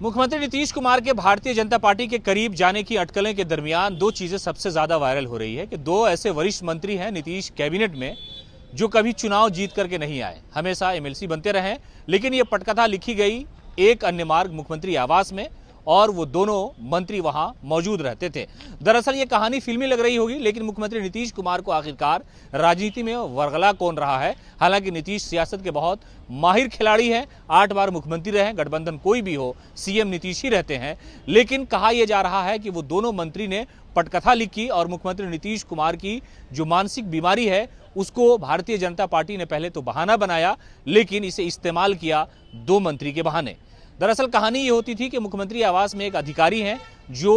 मुख्यमंत्री नीतीश कुमार के भारतीय जनता पार्टी के करीब जाने की अटकलें के दरमियान दो चीजें सबसे ज्यादा वायरल हो रही है कि दो ऐसे वरिष्ठ मंत्री हैं नीतीश कैबिनेट में जो कभी चुनाव जीत करके नहीं आए, हमेशा एमएलसी बनते रहे। लेकिन ये पटकथा लिखी गई एक अन्य मार्ग मुख्यमंत्री आवास में और वो दोनों मंत्री वहां मौजूद रहते थे। दरअसल ये कहानी फिल्मी लग रही होगी, लेकिन मुख्यमंत्री नीतीश कुमार को आखिरकार राजनीति में वर्गला कौन रहा है। हालांकि नीतीश सियासत के बहुत माहिर खिलाड़ी हैं, 8 बार मुख्यमंत्री रहे, गठबंधन कोई भी हो सीएम नीतीश ही रहते हैं। लेकिन कहा यह जा रहा है कि वो दोनों मंत्री ने पटकथा लिखी और मुख्यमंत्री नीतीश कुमार की जो मानसिक बीमारी है उसको भारतीय जनता पार्टी ने पहले तो बहाना बनाया, लेकिन इसे इस्तेमाल किया दो मंत्री के बहाने। दरअसल कहानी ये होती थी कि मुख्यमंत्री आवास में एक अधिकारी हैं जो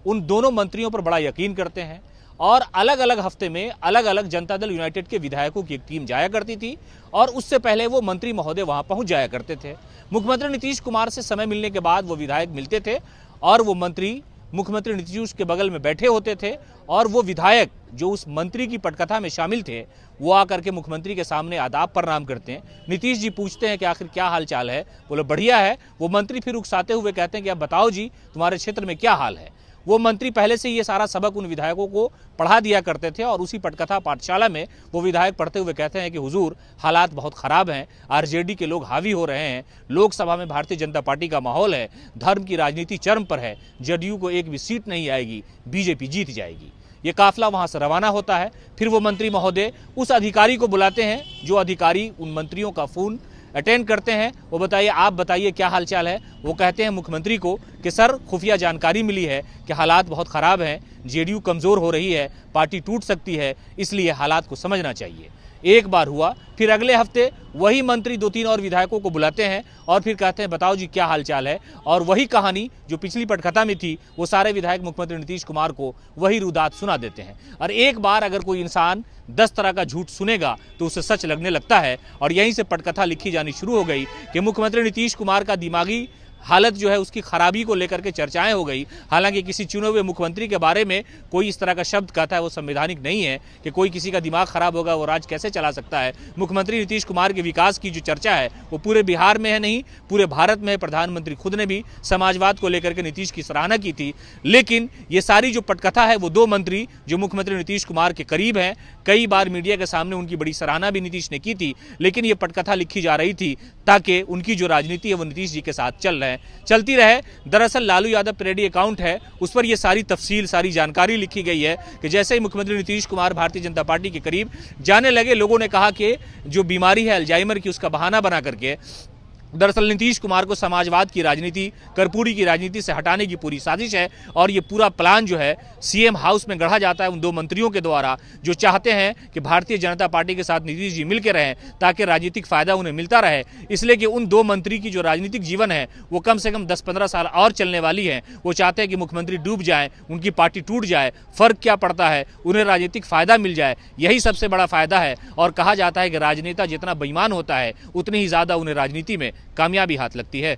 उन दोनों मंत्रियों पर बड़ा यकीन करते हैं और अलग अलग हफ्ते में अलग अलग जनता दल यूनाइटेड के विधायकों की एक टीम जाया करती थी और उससे पहले वो मंत्री महोदय वहां पहुंच जाया करते थे। मुख्यमंत्री नीतीश कुमार से समय मिलने के बाद वो विधायक मिलते थे और वो मंत्री मुख्यमंत्री नीतीश के बगल में बैठे होते थे और वो विधायक जो उस मंत्री की पटकथा में शामिल थे वो आकर के मुख्यमंत्री के सामने आदाब प्रणाम करते हैं। नीतीश जी पूछते हैं कि आखिर क्या हाल चाल है, बोले बढ़िया है। वो मंत्री फिर उकसाते हुए कहते हैं कि अब बताओ जी तुम्हारे क्षेत्र में क्या हाल है। वो मंत्री पहले से ये सारा सबक उन विधायकों को पढ़ा दिया करते थे और उसी पटकथा पाठशाला में वो विधायक पढ़ते हुए कहते हैं कि हुजूर हालात बहुत खराब हैं, आरजेडी के लोग हावी हो रहे हैं, लोकसभा में भारतीय जनता पार्टी का माहौल है, धर्म की राजनीति चरम पर है, जदयू को एक भी सीट नहीं आएगी, बीजेपी जीत जाएगी। ये काफिला वहां से रवाना होता है। फिर वो मंत्री महोदय उस अधिकारी को बुलाते हैं, जो अधिकारी उन मंत्रियों का फोन अटेंड करते हैं। वो बताइए, आप बताइए क्या हालचाल है। वो कहते हैं मुख्यमंत्री को कि सर खुफिया जानकारी मिली है कि हालात बहुत ख़राब हैं, जेडीयू कमज़ोर हो रही है, पार्टी टूट सकती है, इसलिए हालात को समझना चाहिए। एक बार हुआ, फिर अगले हफ्ते वही मंत्री 2-3 और विधायकों को बुलाते हैं और फिर कहते हैं बताओ जी क्या हालचाल है। और वही कहानी जो पिछली पटकथा में थी वो सारे विधायक मुख्यमंत्री नीतीश कुमार को वही रुदात सुना देते हैं। और एक बार अगर कोई इंसान 10 तरह का झूठ सुनेगा तो उसे सच लगने लगता है और यहीं से पटकथा लिखी जानी शुरू हो गई कि मुख्यमंत्री नीतीश कुमार का दिमागी हालत जो है उसकी खराबी को लेकर के चर्चाएं हो गई। हालांकि किसी चुने हुए मुख्यमंत्री के बारे में कोई इस तरह का शब्द कहता है वो संवैधानिक नहीं है कि कोई किसी का दिमाग खराब होगा वो राज कैसे चला सकता है। मुख्यमंत्री नीतीश कुमार के विकास की जो चर्चा है वो पूरे बिहार में है नहीं, पूरे भारत में है। प्रधानमंत्री खुद ने भी समाजवाद को लेकर के नीतीश की सराहना की थी। लेकिन ये सारी जो पटकथा है वो दो मंत्री जो मुख्यमंत्री नीतीश कुमार के करीब हैं, कई बार मीडिया के सामने उनकी बड़ी सराहना भी नीतीश ने की थी, लेकिन ये पटकथा लिखी जा रही थी ताकि उनकी जो राजनीति है वो नीतीश जी के साथ चलती रहे। दरअसल लालू यादव पेरेडी अकाउंट है, उस पर यह सारी तफसील सारी जानकारी लिखी गई है कि जैसे ही मुख्यमंत्री नीतीश कुमार भारतीय जनता पार्टी के करीब जाने लगे, लोगों ने कहा कि जो बीमारी है अल्जाइमर की उसका बहाना बना करके दरअसल नीतीश कुमार को समाजवाद की राजनीति, कर्पूरी की राजनीति से हटाने की पूरी साजिश है। और ये पूरा प्लान जो है सीएम हाउस में गढ़ा जाता है उन दो मंत्रियों के द्वारा जो चाहते हैं कि भारतीय जनता पार्टी के साथ नीतीश जी मिलकर रहें ताकि राजनीतिक फायदा उन्हें मिलता रहे। इसलिए कि उन दो मंत्री की जो राजनीतिक जीवन है वो कम से कम 10-15 साल और चलने वाली है। वो चाहते हैं कि मुख्यमंत्री डूब जाए, उनकी पार्टी टूट जाए, फर्क क्या पड़ता है, उन्हें राजनीतिक फायदा मिल जाए, यही सबसे बड़ा फायदा है। और कहा जाता है कि राजनेता जितना बेईमान होता है उतनी ही ज्यादा उन्हें राजनीति में कामयाबी हाथ लगती है।